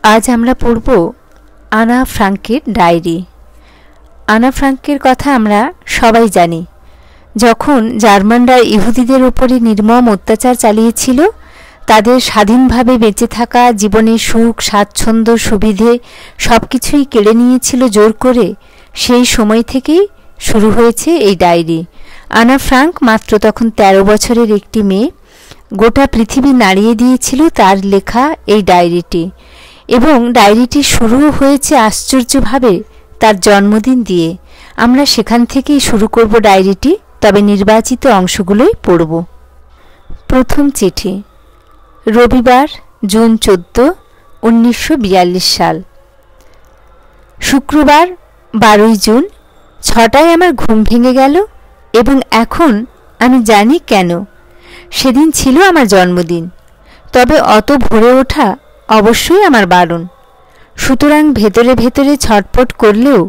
আজ আমরা পড়ব আনা ফ্রাঙ্কের ডায়েরি। আনা ফ্রাঙ্কের কথা আমরা সবাই জানি। যখন জার্মানরা ইহুদিদের উপরে নির্মম অত্যাচার চালিয়েছিল, তাদের স্বাধীনভাবে বেঁচে থাকা, জীবনের সুখ, স্বাচ্ছন্দ্য, সুবিধে সব কিছুই কেড়ে নিয়েছিল জোর করে, সেই সময় থেকেই শুরু হয়েছে এই ডায়েরি। আনা ফ্রাঙ্ক মাত্র তখন 13 বছরের একটি মেয়ে। গোটা পৃথিবী নাড়িয়ে দিয়েছিল তার লেখা এই ডায়েরিটি, এবং ডায়েরিটি শুরু হয়েছে আশ্চর্যভাবে তার জন্মদিন দিয়ে। আমরা সেখান থেকেই শুরু করব ডায়েরিটি, তবে নির্বাচিত অংশগুলোই পড়ব। প্রথম চিঠি, রবিবার, জুন 14, 1942 সাল। শুক্রবার 12 জুন 6টায় আমার ঘুম ভেঙে গেল, এবং এখন আমি জানি কেন। সেদিন ছিল আমার জন্মদিন, তবে অত ভোরে ওঠা অবশ্যই আমার বারণ। সুতরাং ভেতরে ভেতরে ছটপট করলেও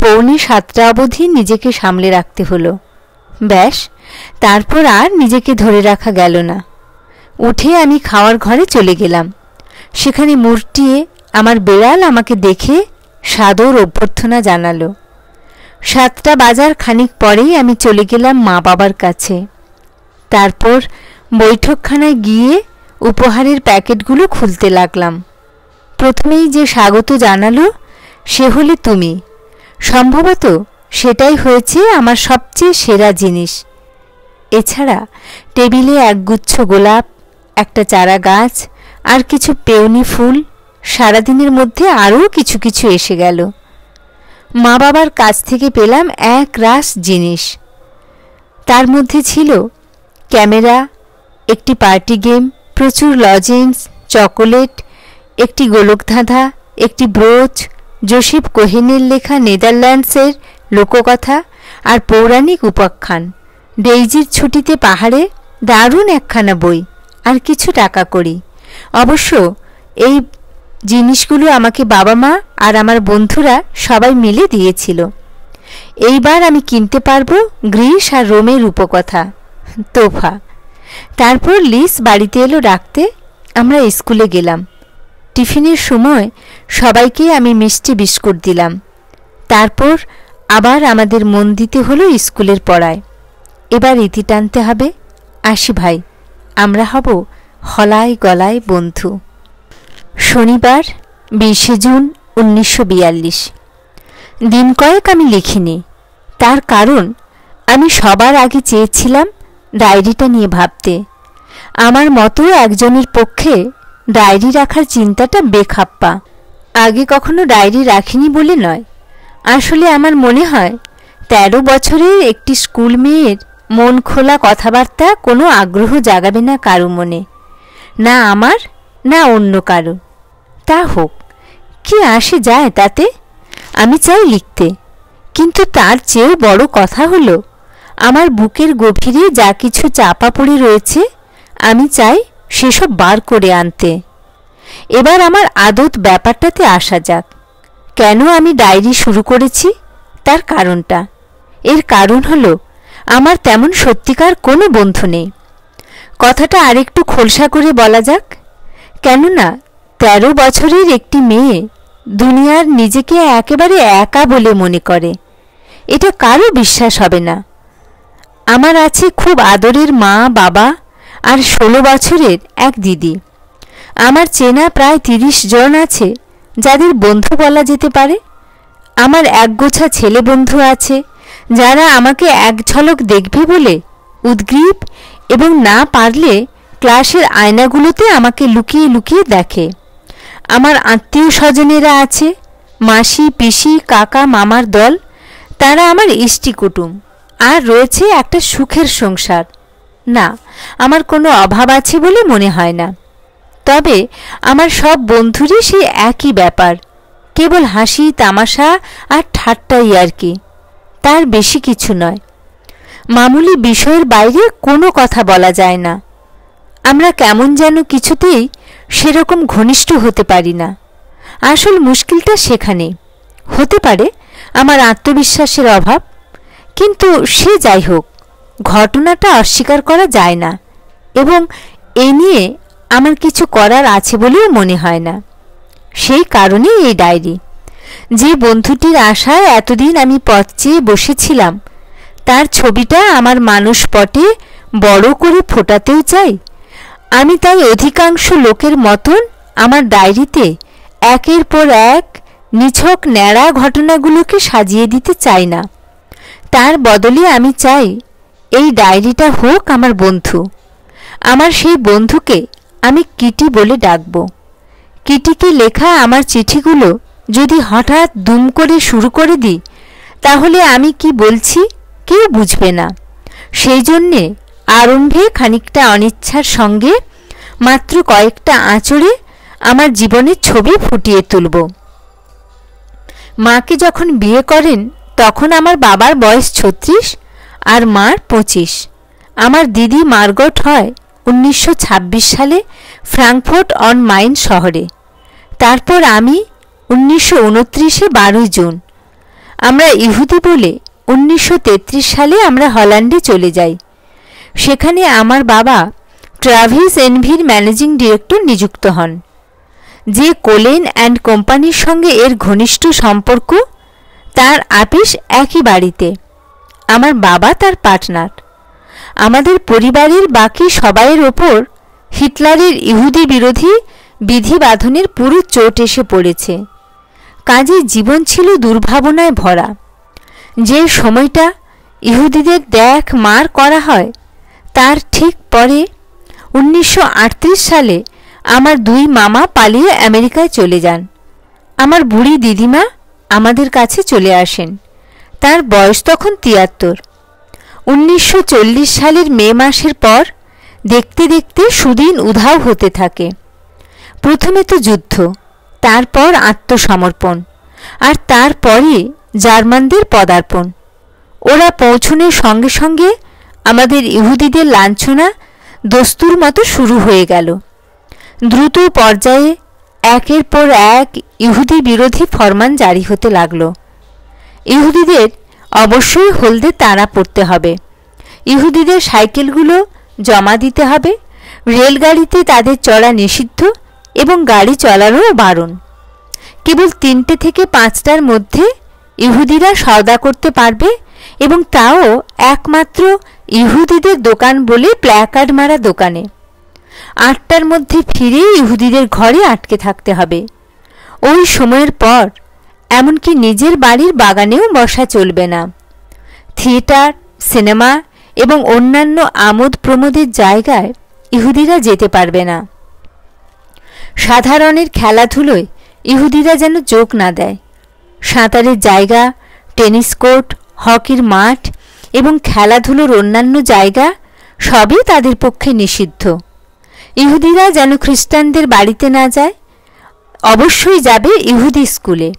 6:45 অবধি নিজেকে সামলে রাখতে হলো। ব্যাস, তারপর আর নিজেকে ধরে রাখা গেল না। উঠে আমি খাওয়ার ঘরে চলে গেলাম। সেখানে মুরটিয়ে আমার বেড়াল আমাকে দেখে সাদর অভ্যর্থনা জানালো। 7টা বাজার খানিক পরেই আমি চলে গেলাম মা বাবার কাছে। তারপর বৈঠকখানায় গিয়ে উপহারের প্যাকেটগুলো খুলতে লাগলাম। প্রথমেই যে স্বাগত জানালো সে হলে তুমি। সম্ভবত সেটাই হয়েছে আমার সবচেয়ে সেরা জিনিস। এছাড়া টেবিলে একগুচ্ছ গোলাপ, একটা চারা গাছ, আর কিছু পেওনি ফুল। সারাদিনের মধ্যে আরও কিছু কিছু এসে গেল। মা বাবার কাছ থেকে পেলাম এক রাশ জিনিস। তার মধ্যে ছিল ক্যামেরা, একটি পার্টি গেম, প্রচুর লজেন্স, চকোলেট, একটি গোলকধাঁধা, একটি ব্রোচ, জোসেফ কোহেনের লেখা নেদারল্যান্ডসের লোককথা আর পৌরাণিক উপাখ্যান, ডেইজির ছুটিতে পাহাড়ে, দারুণ একখানা বই, আর কিছু টাকা কড়ি। অবশ্য এই জিনিসগুলো আমাকে বাবা মা আর আমার বন্ধুরা সবাই মিলে দিয়েছিল। এইবার আমি কিনতে পারবো গ্রিস আর রোমের রূপকথা, তোফা। তারপর লিস বাড়িতে এলো ডাকতে। আমরা স্কুলে গেলাম। টিফিনের সময় সবাইকে আমি মিষ্টি বিস্কুট দিলাম। তারপর আবার আমাদের মন দিতে হলো স্কুলের পড়ায়। এবার ইতি টানতে হবে। আসি ভাই, আমরা হব হলায় গলায় বন্ধু। শনিবার 20 জুন 1942। দিন কয়েক আমি লিখিনি। তার কারণ আমি সবার আগে চেয়েছিলাম ডায়েরিটা নিয়ে ভাবতে। আমার মতো একজনের পক্ষে ডায়েরি রাখার চিন্তাটা বেখাপ্পা। আগে কখনো ডায়েরি রাখিনি বলে নয়, আসলে আমার মনে হয় 13 বছরের একটি স্কুল মেয়ের মন খোলা কথাবার্তা কোনো আগ্রহ জাগাবে না কারো মনে, না আমার না অন্য কারো। তা হোক, কি আসে যায় তাতে। আমি চাই লিখতে, কিন্তু তার চেয়েও বড় কথা হলো আমার বুকের গভীরে যা কিছু চাপা পড়ে রয়েছে আমি চাই সেসব বার করে আনতে। এবার আমার আদত ব্যাপারটাতে আসা যাক। কেন আমি ডায়েরি শুরু করেছি তার কারণটা। এর কারণ হলো আমার তেমন সত্যিকার কোনো বন্ধু নেই। কথাটা আরেকটু খোলসা করে বলা যাক। কেননা 13 বছরের একটি মেয়ে দুনিয়ার নিজেকে একেবারে একা বলে মনে করে। এটা কারো বিশ্বাস হবে না। আমার আছে খুব আদরের মা বাবা আর 16 বছরের এক দিদি। আমার চেনা প্রায় 30 জন আছে যাদের বন্ধু বলা যেতে পারে। আমার একগোছা ছেলে বন্ধু আছে যারা আমাকে এক ঝলক দেখবে বলে উদ্গ্রীব, এবং না পারলে ক্লাসের আয়নাগুলোতে আমাকে লুকিয়ে লুকিয়ে দেখে। আমার আত্মীয় স্বজনেরা আছে, মাসি পিসি কাকা মামার দল, তারা আমার ইষ্টি কুটুম। আর রয়েছে একটা সুখের সংসার। না, আমার কোনো অভাব আছে বলে মনে হয় না। তবে আমার সব বন্ধুরই সেই একই ব্যাপার, কেবল হাসি তামাশা আর ঠাট্টাই আর কি, তার বেশি কিছু নয়। মামুলি বিষয়ের বাইরে কোনো কথা বলা যায় না। আমরা কেমন যেন কিছুতেই সেরকম ঘনিষ্ঠ হতে পারি না। আসল মুশকিলটা সেখানে। হতে পারে আমার আত্মবিশ্বাসের অভাব, কিন্তু সে যাই হোক, ঘটনাটা অস্বীকার করা যায় না, এবং এ নিয়ে আমার কিছু করার আছে বলেও মনে হয় না। সেই কারণেই এই ডায়েরি। যে বন্ধুটির আশায় এতদিন আমি পথ চেয়ে বসেছিলাম, তার ছবিটা আমার মানসপটে বড় করে ফোটাতেও চাই। আমি তাই অধিকাংশ লোকের মতন আমার ডায়েরিতে একের পর এক নিছক ন্যাড়া ঘটনাগুলোকে সাজিয়ে দিতে চাই না। তার বদলে আমি চাই এই ডায়েরিটা হোক আমার বন্ধু। আমার সেই বন্ধুকে আমি কিটি বলে ডাকব। কিটিকে লেখা আমার চিঠিগুলো যদি হঠাৎ দুম করে শুরু করে দিই, তাহলে আমি কি বলছি কেউ বুঝবে না। সেই জন্যে আরম্ভে খানিকটা অনিচ্ছার সঙ্গে মাত্র কয়েকটা আঁচড়ে আমার জীবনের ছবি ফুটিয়ে তুলব। মাকে যখন বিয়ে করেন তখন আমার বাবার বয়স 36 আর মার 25। আমার দিদি মার্গট হয় 1926 সালে ফ্রাঙ্কফুর্ট অন মাইন শহরে। তারপর আমি 1929-এ 12 জুন। আমরা ইহুদি বলে 1933 সালে আমরা হল্যান্ডে চলে যাই। সেখানে আমার বাবা ট্রাভিস এনভির ম্যানেজিং ডিরেক্টর নিযুক্ত হন। যে কোলেন অ্যান্ড কোম্পানির সঙ্গে এর ঘনিষ্ঠ সম্পর্ক, তার আপিস একই বাড়িতে। আমার বাবা তার পার্টনার। আমাদের পরিবারের বাকি সবাইয়ের ওপর হিটলারের ইহুদি বিরোধী বিধিবাধনের পুরো চোট এসে পড়েছে। কাজে জীবন ছিল দুর্ভাবনায় ভরা। যে সময়টা ইহুদিদের দেখ মার করা হয়, তার ঠিক পরে 1938 সালে আমার 2 মামা পালিয়ে আমেরিকায় চলে যান। আমার বুড়ি দিদিমা আমাদের কাছে চলে আসেন। তার বয়স তখন 73। 1940 সালের মে মাসের পর দেখতে দেখতে সুদিন উধাও হতে থাকে। প্রথমে তো যুদ্ধ, তারপর আত্মসমর্পণ, আর তারপরে জার্মানদের পদার্পণ। ওরা পৌঁছনের সঙ্গে সঙ্গে আমাদের ইহুদিদের লাঞ্ছনা দস্তুর মতো শুরু হয়ে গেল। দ্রুত পর্যায়ে একের পর এক ইহুদি বিরোধী ফরমান জারি হতে লাগল। ইহুদিদের অবশ্যই হলদে তাড়া পড়তে হবে, ইহুদিদের সাইকেলগুলো জমা দিতে হবে, রেলগাড়িতে তাদের চড়া নিষিদ্ধ এবং গাড়ি চলারও বারণ। কেবল 3টে থেকে 5টার মধ্যে ইহুদিরা সওদা করতে পারবে, এবং তাও একমাত্র ইহুদিদের দোকান বলে প্ল্যাকার্ড মারা দোকানে। 8টার মধ্যে ফিরে ইহুদিদের ঘরে আটকে থাকতে হবে। ওই সময়ের পর এমনকি নিজের বাড়ির বাগানেও বসা চলবে না। থিয়েটার, সিনেমা এবং অন্যান্য আমোদ প্রমোদের জায়গায় ইহুদিরা যেতে পারবে না। সাধারণের খেলাধুলোয় ইহুদিরা যেন চোখ না দেয়। সাঁতারের জায়গা, টেনিস কোর্ট, হকির মাঠ এবং খেলাধুলোর অন্যান্য জায়গা সবই তাদের পক্ষে নিষিদ্ধ। ইহুদিরা যেন খ্রিস্টানদের বাড়িতে না যায়, অবশ্যই যাবে ইহুদি স্কুলে।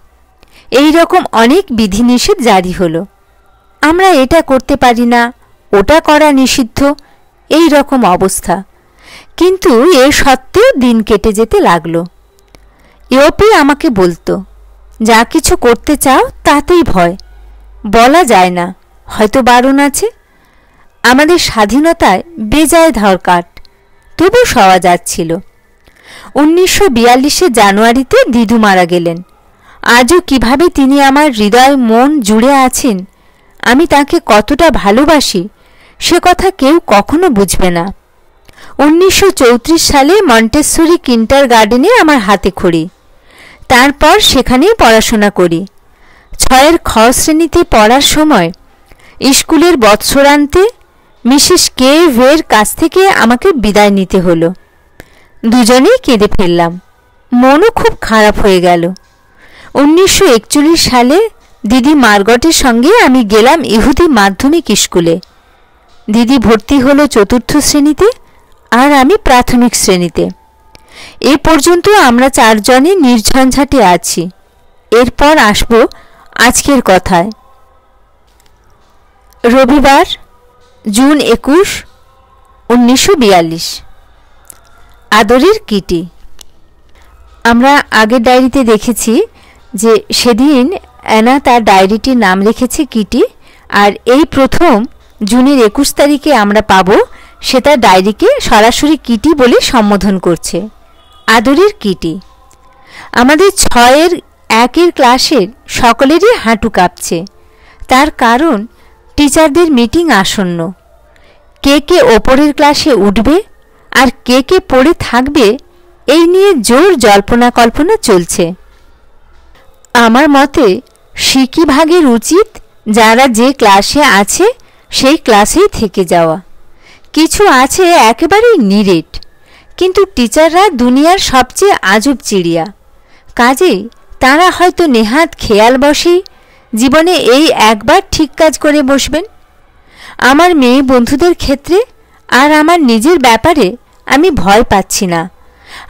এই রকম অনেক বিধিনিষেধ জারি হলো। আমরা এটা করতে পারি না, ওটা করা নিষিদ্ধ, এই রকম অবস্থা। কিন্তু এ সত্ত্বেও দিন কেটে যেতে লাগলো। ইউপি আমাকে বলতো, যা কিছু করতে চাও তাতেই ভয়, বলা যায় না, হয়তো বারণ আছে। আমাদের স্বাধীনতায় বেজায় ধরকাট, তবু সওয়া যাচ্ছিল। 1942 জানুয়ারিতে দিদু মারা গেলেন। আজও কিভাবে তিনি আমার হৃদয় মন জুড়ে আছেন, আমি তাকে কতটা ভালোবাসি, সে কথা কেউ কখনো বুঝবে না। 1934 সালে মন্টেসরি কিন্টার গার্ডেনে আমার হাতে খড়ি। তারপর সেখানেই পড়াশোনা করি। 6 খ শ্রেণীতে পড়ার সময় স্কুলের বৎসরান্তে মিসেস কে ভের কাছ থেকে আমাকে বিদায় নিতে হলো। দুজনেই কেঁদে ফেললাম, মনও খুব খারাপ হয়ে গেল। 1941 সালে দিদি মার্গটের সঙ্গে আমি গেলাম ইহুদি মাধ্যমিক স্কুলে। দিদি ভর্তি হলো 4র্থ শ্রেণীতে আর আমি প্রাথমিক শ্রেণীতে। এ পর্যন্ত আমরা 4 জনে নির্ঝঞ্ঝাটে আছি। এরপর আসব আজকের কথায়। রবিবার, জুন 21, 1942। আদরের কিটি। আমরা আগের ডায়েরিতে দেখেছি যে সেদিন অ্যানা তার ডায়েরিটির নাম রেখেছে কিটি, আর এই প্রথম জুনের 21 তারিখে আমরা পাবো সে তার ডায়েরিকে সরাসরি কিটি বলে সম্বোধন করছে। আদরের কিটি। আমাদের 6-1 ক্লাসের সকলেরই হাঁটু কাঁপছে। তার কারণ টিচারদের মিটিং আসন্ন। কে কে ওপরের ক্লাসে উঠবে আর কে কে পড়ে থাকবে এই নিয়ে জোর জল্পনা কল্পনা চলছে। আমার মতে শিকি ভাগের উচিত যারা যে ক্লাসে আছে সেই ক্লাসেই থেকে যাওয়া। কিছু আছে একেবারেই নিরেট, কিন্তু টিচাররা দুনিয়ার সবচেয়ে আজব চিড়িয়া। কাজেই তারা হয়তো নেহাত খেয়াল বসেই জীবনে এই একবার ঠিক কাজ করে বসবেন। আমার মেয়ে বন্ধুদের ক্ষেত্রে আর আমার নিজের ব্যাপারে আমি ভয় পাচ্ছি না।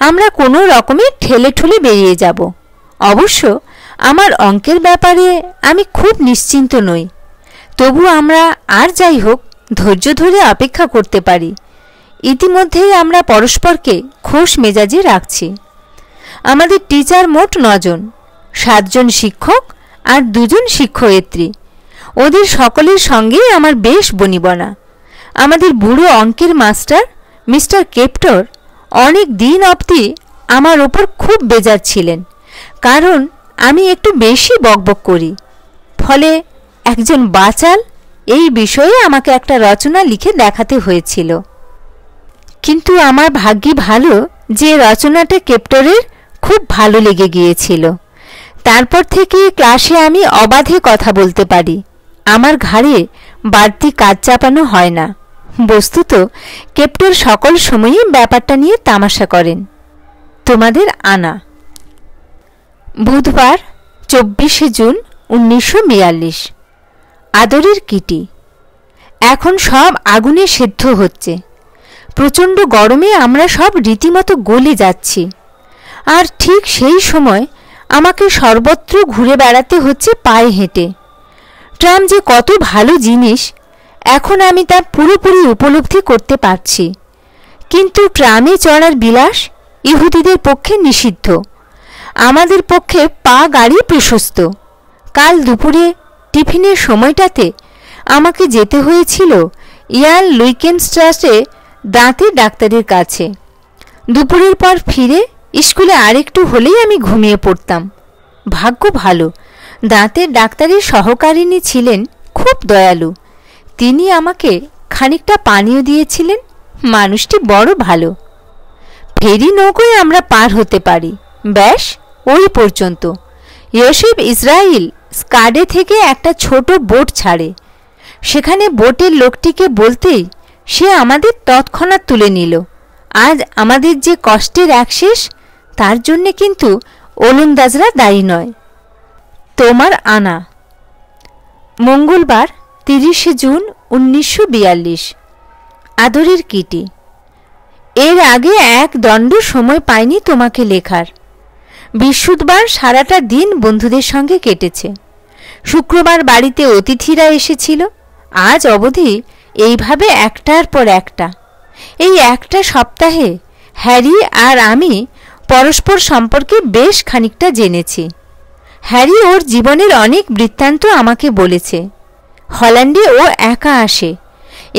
আমরা কোনো রকমে ঠেলে ঠুলে বেরিয়ে যাব। অবশ্য আমার অঙ্কের ব্যাপারে আমি খুব নিশ্চিন্ত নই। তবু আমরা আর যাই হোক ধৈর্য ধরে অপেক্ষা করতে পারি। ইতিমধ্যেই আমরা পরস্পরকে খোশ মেজাজে রাখছি। আমাদের টিচার মোট 9 জন, 7 জন শিক্ষক আর 2 জন শিক্ষয়িত্রী। ওদের সকলের সঙ্গেই আমার বেশ বনিবনা। আমাদের বুড়ো অঙ্কের মাস্টার মিস্টার কেপ্টর অনেক দিন অবধি আমার ওপর খুব বেজার ছিলেন, কারণ আমি একটু বেশি বকবক করি। ফলে একজন বাচাল এই বিষয়ে আমাকে একটা রচনা লিখে দেখাতে হয়েছিল। কিন্তু আমার ভাগ্যি ভালো যে রচনাটা কেপ্টরের খুব ভালো লেগে গিয়েছিল। তারপর থেকে ক্লাসে আমি অবাধে কথা বলতে পারি। আমার ঘাড়ে বাড়তি কাজ চাপানো হয় না। বস্তুত কেপ্টর সকল সময়ই ব্যাপারটা নিয়ে তামাশা করেন। তোমাদের আনা। বুধবার 24শে জুন 1942। আদরের কিটি। এখন সব আগুনে সেদ্ধ হচ্ছে। প্রচণ্ড গরমে আমরা সব রীতিমতো গলে যাচ্ছি। আর ঠিক সেই সময় আমাকে সর্বত্র ঘুরে বেড়াতে হচ্ছে পায়ে হেঁটে। ট্রাম যে কত ভালো জিনিস এখন আমি তা পুরোপুরি উপলব্ধি করতে পারছি। কিন্তু ট্রামে চড়ার বিলাস ইহুদিদের পক্ষে নিষিদ্ধ। আমাদের পক্ষে পা গাড়ি প্রশস্ত। কাল দুপুরে টিফিনের সময়টাতে আমাকে যেতে হয়েছিল ইয়ান লুইকেনস্ট্রাসে দাঁতের ডাক্তারের কাছে। দুপুরের পর ফিরে স্কুলে আরেকটু হলেই আমি ঘুমিয়ে পড়তাম। ভাগ্য ভালো, দাঁতের ডাক্তারের সহকারিণী ছিলেন খুব দয়ালু। তিনি আমাকে খানিকটা পানীয় দিয়েছিলেন। মানুষটি বড় ভালো। ফেরি নৌকোয় আমরা পার হতে পারি, ব্যাস ওই পর্যন্ত। ইয়োসেফ ইসরায়েল স্কাডে থেকে একটা ছোট বোট ছাড়ে। সেখানে বোটের লোকটিকে বলতেই সে আমাদের তৎক্ষণাৎ তুলে নিল। আজ আমাদের যে কষ্টের একশেষ, তার জন্যে কিন্তু ওলন্দাজরা দায়ী নয়। তোমার আনা। মঙ্গলবার 30শে জুন 1942। আদরের কিটি। এর আগে এক দণ্ড সময় পাইনি তোমাকে লেখার। বৃহস্পতিবার সারাটা দিন বন্ধুদের সঙ্গে কেটেছে। শুক্রবার বাড়িতে অতিথিরা এসেছিল। আজ অবধি এইভাবে একটার পর একটা। এই একটা সপ্তাহে হ্যারি আর আমি পরস্পর সম্পর্কে বেশ খানিকটা জেনেছি। হ্যারি ওর জীবনের অনেক বৃত্তান্ত আমাকে বলেছে। হল্যান্ডে ও একা আসে।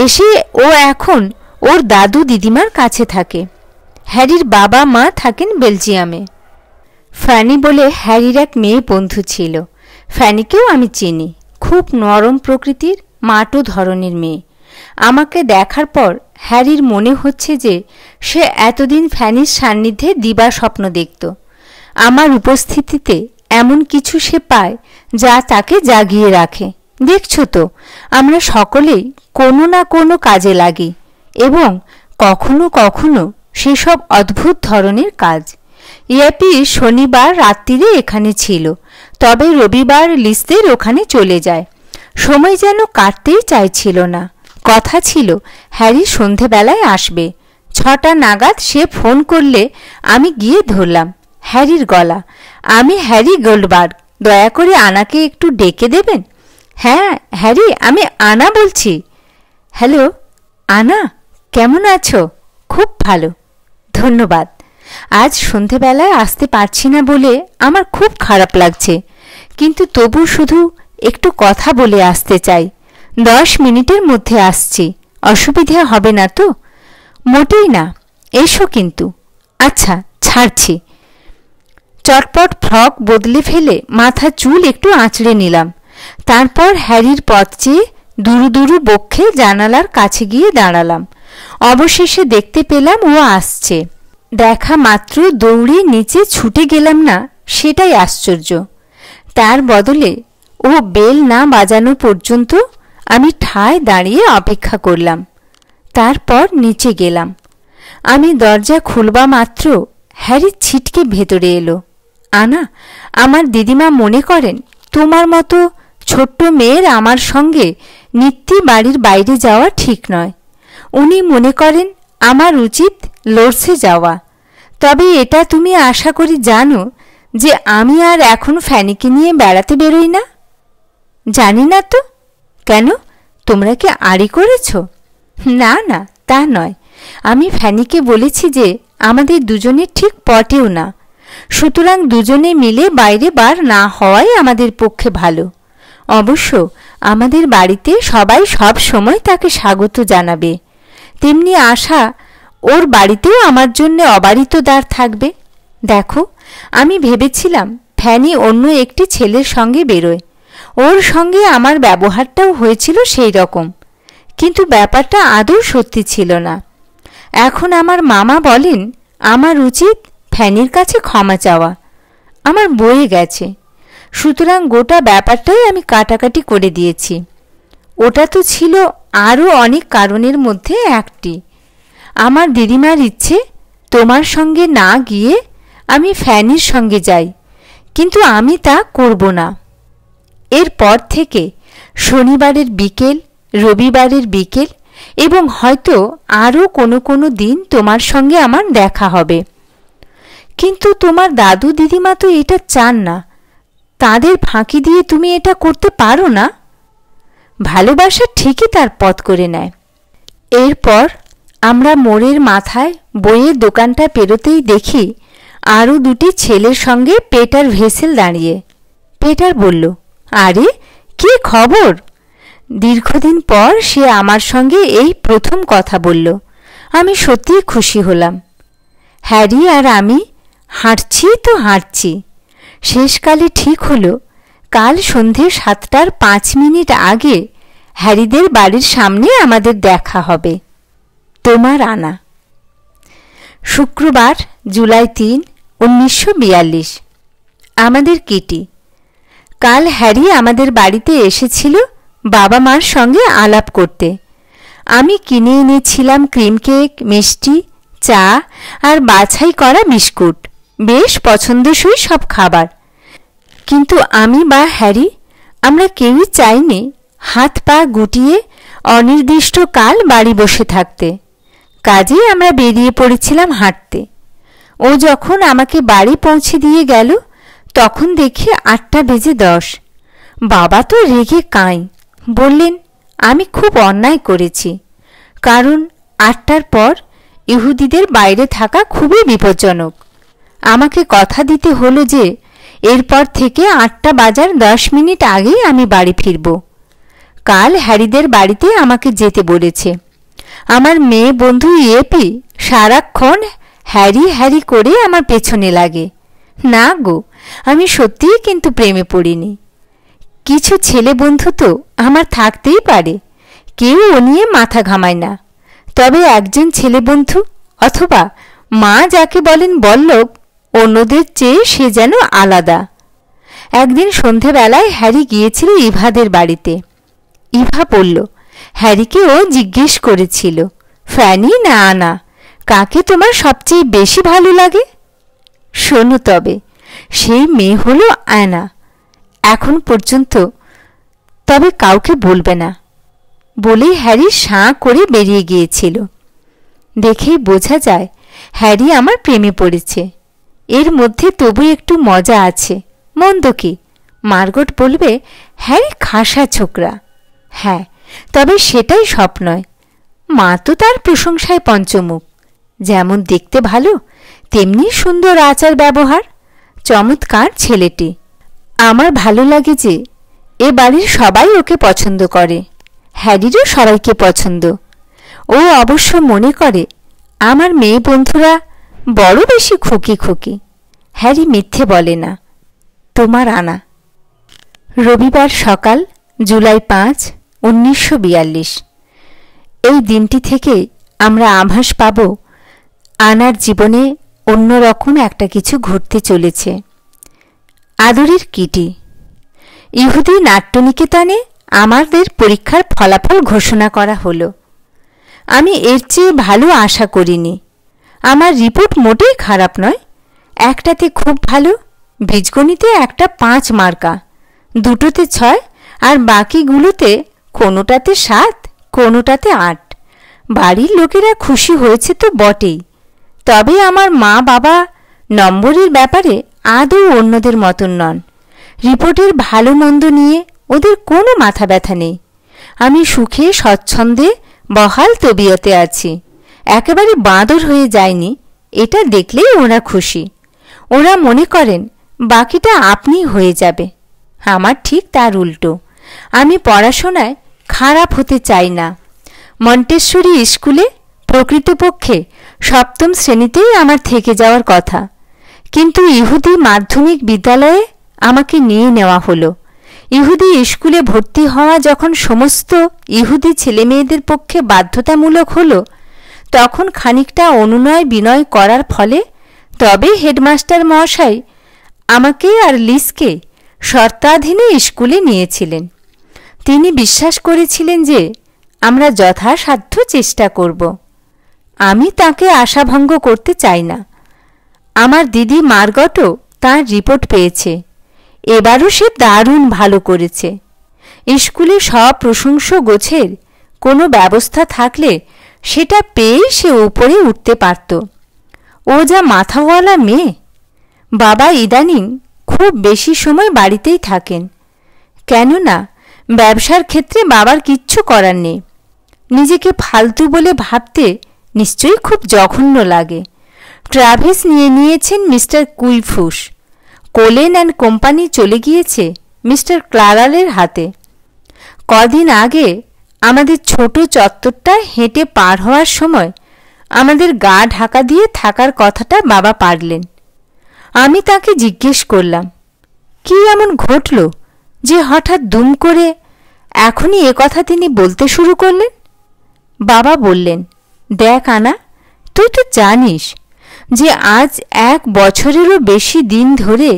এসে ও এখন ওর দাদু দিদিমার কাছে থাকে। হ্যারির বাবা মা থাকেন বেলজিয়ামে। ফ্যানি বলে হ্যারির এক মেয়ে বন্ধু ছিল। ফ্যানিকেও আমি চিনি। খুব নরম প্রকৃতির, মাটো ধরনের মেয়ে। আমাকে দেখার পর হ্যারির মনে হচ্ছে যে সে এতদিন ফ্যানির সান্নিধ্যে দিবা স্বপ্ন দেখত। আমার উপস্থিতিতে এমন কিছু সে পায় যা তাকে জাগিয়ে রাখে। দেখছো তো, আমরা সকলেই কোনো না কোনো কাজে লাগি, এবং কখনো কখনো সেসব অদ্ভুত ধরনের কাজ। ইয়াপি শনিবার রাত্রিরে এখানে ছিল, তবে রবিবার লিস্তের ওখানে চলে যায়। সময় যেন কাটতেই চাইছিল না। কথা ছিল হ্যারি সন্ধেবেলায় আসবে। 6টা নাগাদ সে ফোন করলে আমি গিয়ে ধরলাম। হ্যারির গলা। আমি হ্যারি গোল্ডবার্গ, দয়া করে আনাকে একটু ডেকে দেবেন? হ্যাঁ হ্যারি, আমি আনা বলছি। হ্যালো আনা, কেমন আছো? খুব ভালো, ধন্যবাদ। আজ সন্ধেবেলায় আসতে পারছি না বলে আমার খুব খারাপ লাগছে, কিন্তু তবু শুধু একটু কথা বলে আসতে চাই। 10 মিনিটের মধ্যে আসছি। অসুবিধে হবে না তো? মোটেই না, এসো কিন্তু। আচ্ছা, ছাড়ছি। চটপট ফ্রক বদলে ফেলে মাথার চুল একটু আঁচড়ে নিলাম। তারপর হ্যারির পথ চেয়ে দুরু দুরু বক্ষে জানালার কাছে গিয়ে দাঁড়ালাম। অবশেষে দেখতে পেলাম ও আসছে। দেখা মাত্র দৌড়ে নিচে ছুটে গেলাম না, সেটাই আশ্চর্য। তার বদলে ও বেল না বাজানো পর্যন্ত আমি ঠায় দাঁড়িয়ে অপেক্ষা করলাম। তারপর নিচে গেলাম। আমি দরজা খুলবা মাত্র হ্যারি ছিটকে ভেতরে এলো। আনা, আমার দিদিমা মনে করেন তোমার মতো ছোট্ট মেয়ের আমার সঙ্গে নিত্যি বাড়ির বাইরে যাওয়া ঠিক নয়। উনি মনে করেন আমার উচিত লর্ডসে যাওয়া। তবে এটা তুমি আশা করি জানো যে আমি আর এখন ফ্যানিকে নিয়ে বেড়াতে বেরোই না। জানি না তো। কেন, তোমরা কি আড়ি করেছ? না না, তা নয়। আমি ফ্যানিকে বলেছি যে আমাদের দুজনের ঠিক পটেও না, সুতরাং দুজনে মিলে বাইরে বার না হওয়াই আমাদের পক্ষে ভালো। অবশ্য আমাদের বাড়িতে সবাই সব সময় তাকে স্বাগত জানাবে। তেমনি আশা ওর বাড়িতেও আমার জন্য অবারিত দ্বার থাকবে। দেখো, আমি ভেবেছিলাম ফ্যানি অন্য একটি ছেলের সঙ্গে বেরোয়। ওর সঙ্গে আমার ব্যবহারটাও হয়েছিল সেই রকম, কিন্তু ব্যাপারটা আদৌ সত্যি ছিল না। এখন আমার মামা বলেন আমার উচিত ফ্যানির কাছে ক্ষমা চাওয়া। আমার বয়ে গেছে, সুতরাং গোটা ব্যাপারটাই আমি কাটাকাটি করে দিয়েছি। ওটা তো ছিল আরও অনেক কারণের মধ্যে একটি। আমার দিদিমার ইচ্ছে তোমার সঙ্গে না গিয়ে আমি ফ্যানির সঙ্গে যাই, কিন্তু আমি তা করব না। এরপর থেকে শনিবারের বিকেল, রবিবারের বিকেল এবং হয়তো আরও কোনো কোনো দিন তোমার সঙ্গে আমার দেখা হবে। কিন্তু তোমার দাদু দিদিমা তো এটা চান না। তাদের ফাঁকি দিয়ে তুমি এটা করতে পারো না। ভালোবাসা ঠিকই তার পথ করে নেয়। এরপর আমরা মোড়ের মাথায় বইয়ের দোকানটা পেরোতেই দেখি আরও দুটি ছেলের সঙ্গে পেটার ভেসেল দাঁড়িয়ে। পেটার বলল, আরে কি খবর? দীর্ঘদিন পর সে আমার সঙ্গে এই প্রথম কথা বলল। আমি সত্যিই খুশি হলাম। হ্যারি আর আমি হাঁটছি তো হাঁটছি। শেষকালে ঠিক হলো কাল সন্ধে 7:05 আগে হ্যারিদের বাড়ির সামনে আমাদের দেখা হবে। তোমার আনা। শুক্রবার, জুলাই 3, 1942। আমাদের কিটি। কাল হ্যারি আমাদের বাড়িতে এসেছিল বাবা মার সঙ্গে আলাপ করতে। আমি কিনে এনেছিলাম ক্রিম কেক, মিষ্টি, চা আর বাছাই করা বিস্কুট, বেশ পছন্দসই সব খাবার। কিন্তু আমি বা হ্যারি আমরা কেউই চাইনি হাত পা গুটিয়ে অনির্দিষ্টকাল বাড়ি বসে থাকতে। কাজেই আমরা বেরিয়ে পড়েছিলাম হাঁটতে। ও যখন আমাকে বাড়ি পৌঁছে দিয়ে গেল তখন দেখি 8:10। বাবা তো রেগে কাঁই, বললেন আমি খুব অন্যায় করেছি, কারণ 8টার পর ইহুদিদের বাইরে থাকা খুবই বিপজ্জনক। আমাকে কথা দিতে হলো যে এরপর থেকে 8:10 আগেই আমি বাড়ি ফিরব। কাল হ্যারিদের বাড়িতে আমাকে যেতে বলেছে। আমার মেয়ে বন্ধু ইয়েপি সারাক্ষণ হ্যারি হ্যারি করে আমার পেছনে লাগে। না গো, আমি সত্যিই কিন্তু প্রেমে পড়িনি। কিছু ছেলে বন্ধু তো আমার থাকতেই পারে, কেউ ও নিয়ে মাথা ঘামায় না। তবে একজন ছেলে বন্ধু অথবা মা যাকে বলেন বল্লভ, অন্যদের চেয়ে সে যেন আলাদা। একদিন সন্ধেবেলায় হ্যারি গিয়েছিল ইভাদের বাড়িতে। ইভা বলল হ্যারিকে ও জিজ্ঞেস করেছিল, ফ্যানি না আনা, কাকে তোমার সবচেয়ে বেশি ভালো লাগে? শোনো তবে, সেই মেয়ে হলো আয়না। এখন পর্যন্ত তবে কাউকে বলবে না বলেই হ্যারি সাঁ করে বেরিয়ে গিয়েছিল। দেখেই বোঝা যায় হ্যারি আমার প্রেমে পড়েছে। এর মধ্যে তবু একটু মজা আছে। মন্দ কি? মার্গট বলবে হ্যারি খাসা ছোকরা। হ্যাঁ, তবে সেটাই সব নয়। মা তো তার প্রশংসায় পঞ্চমুখ। যেমন দেখতে ভালো, তেমনি সুন্দর আচার ব্যবহার। চমৎকার ছেলেটি। আমার ভালো লাগে যে এ বাড়ির সবাই ওকে পছন্দ করে। হ্যারিরও সবাইকে পছন্দ। ও অবশ্য মনে করে আমার মেয়ে বন্ধুরা বড় বেশি খুকি খুকি। হ্যারি মিথ্যে বলে না। তোমার আনা। রবিবার সকাল, জুলাই 5, 1942। এই দিনটি থেকে আমরা আভাস পাব আনার জীবনে অন্যরকম একটা কিছু ঘটতে চলেছে। আদরের কিটি, ইহুদি নাট্যনিকেতনে আমাদের পরীক্ষার ফলাফল ঘোষণা করা হলো। আমি এর চেয়ে ভালো আশা করিনি। আমার রিপোর্ট মোটেই খারাপ নয়। একটাতে খুব ভালো, বীজগণিতে একটা 5 মার্কা, দুটোতে 6, আর বাকিগুলোতে কোনোটাতে 7, কোনোটাতে 8। বাড়ির লোকেরা খুশি হয়েছে তো বটেই, তবে আমার মা বাবা নম্বরের ব্যাপারে আদৌ অন্যদের মতন নন। রিপোর্টের ভালো মন্দ নিয়ে ওদের কোনো মাথা ব্যথা নেই। আমি সুখে স্বচ্ছন্দে বহাল তবিয়তে আছি, একেবারে বাঁদর হয়ে যায়নি, এটা দেখলেই ওরা খুশি। ওরা মনে করেন বাকিটা আপনি হয়ে যাবে। আমার ঠিক তার উল্টো। আমি পড়াশোনায় খারাপ হতে চাই না। মন্টেশ্বরী স্কুলে প্রকৃতপক্ষে 7ম শ্রেণীতেই আমার থেকে যাওয়ার কথা, কিন্তু ইহুদি মাধ্যমিক বিদ্যালয়ে আমাকে নিয়ে নেওয়া হলো। ইহুদি স্কুলে ভর্তি হওয়া যখন সমস্ত ইহুদি ছেলেমেয়েদের পক্ষে বাধ্যতামূলক হলো, তখন খানিকটা অনুনয় বিনয় করার ফলে তবে হেডমাস্টার মহাশয় আমাকে আর লিসকে শর্তাধীনে স্কুলে নিয়েছিলেন। তিনি বিশ্বাস করেছিলেন যে আমরা যথাসাধ্য চেষ্টা করব। আমি তাকে আশাভঙ্গ করতে চাই না। আমার দিদি মার্গটও তার রিপোর্ট পেয়েছে। এবারও সে দারুণ ভালো করেছে। স্কুলে সব প্রশংস গোছের কোনো ব্যবস্থা থাকলে সেটা পেয়ে সে উপরে উঠতে পারত। ও যা মাথাওয়ালা মেয়ে। বাবা ইদানিং খুব বেশি সময় বাড়িতেই থাকেন, কেননা ব্যবসার ক্ষেত্রে বাবার কিচ্ছু করার নেই। নিজেকে ফালতু বলে ভাবতে নিশ্চয়ই খুব জঘন্য লাগে। ট্রাভেস নিয়ে নিয়েছেন মিস্টার কুইফুস। কোলেন অ্যান্ড কোম্পানি চলে গিয়েছে মিস্টার ক্লারালের হাতে। কদিন আগে আমাদের ছোট চত্বরটা হেঁটে পার হওয়ার সময় আমাদের গা ঢাকা দিয়ে থাকার কথাটা বাবা পারলেন। আমি তাকে জিজ্ঞেস করলাম, কি এমন ঘটল যে হঠাৎ দুম করে এখনই কথা তিনি বলতে শুরু করলেন? বাবা বললেন, দেখ আনা, তুই তো জানিস যে আজ 1 বছরেরও বেশি দিন ধরে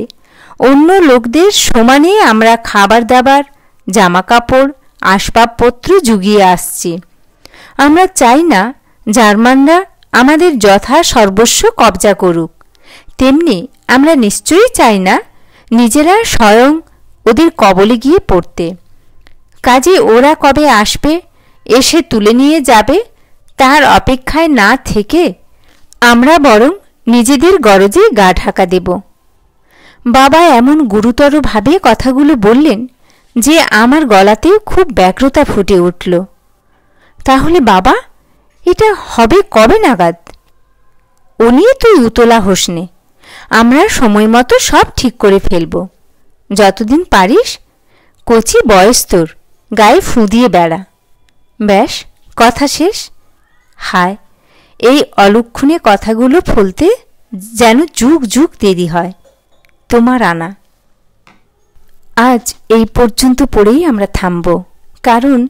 অন্য লোকদের সমানে আমরা খাবার দাবার, জামা কাপড়, আসবাবপত্র জুগিয়ে আসছি। আমরা চাই না জার্মানরা আমাদের যথা সর্বস্ব কবজা করুক, তেমনি আমরা নিশ্চয়ই চাই না নিজেরা স্বয়ং ওদের কবলে গিয়ে পড়তে। কাজে ওরা কবে আসবে, এসে তুলে নিয়ে যাবে, তার অপেক্ষায় না থেকে আমরা বরং নিজেদের গরজে গা ঢাকা দেব। বাবা এমন গুরুতরভাবে কথাগুলো বললেন যে আমার গলাতেও খুব ব্যগ্রতা ফুটে উঠল। তাহলে বাবা, এটা হবে কবে নাগাদ? ও নিয়ে তুই উতলা হোসনে, আমরা সময় মতো সব ঠিক করে ফেলব। যতদিন পারিস, কচি বয়স তোর, গায়ে ফুঁ দিয়ে বেড়া। ব্যাস, কথা শেষ। হায়, এই অলক্ষণে কথাগুলো ফলতে যেন যুগ যুগ দেরি হয়। তোমার আনা। আজ এই পর্যন্ত পড়েই আমরা থামব, কারণ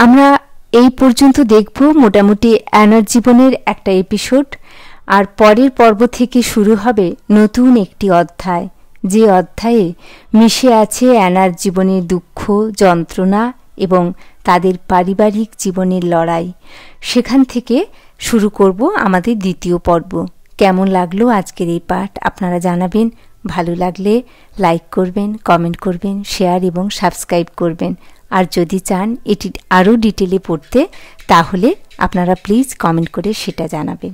আমরা এই পর্যন্ত দেখব মোটামুটি অ্যানার জীবনের একটা এপিসোড, আর পরের পর্ব থেকে শুরু হবে নতুন একটি অধ্যায়, যে অধ্যায়ে মিশে আছে অ্যানার জীবনের দুঃখ, যন্ত্রণা এবং তাদের পারিবারিক জীবনের লড়াই। সেখান থেকে শুরু করব আমাদের দ্বিতীয় পর্ব। কেমন লাগলো আজকের এই পাঠ আপনারা জানাবেন। ভালো লাগলে লাইক করবেন, কমেন্ট করবেন, শেয়ার এবং সাবস্ক্রাইব করবেন। আর যদি চান এটি আরও ডিটেলে পড়তে, তাহলে আপনারা প্লিজ কমেন্ট করে সেটা জানাবেন।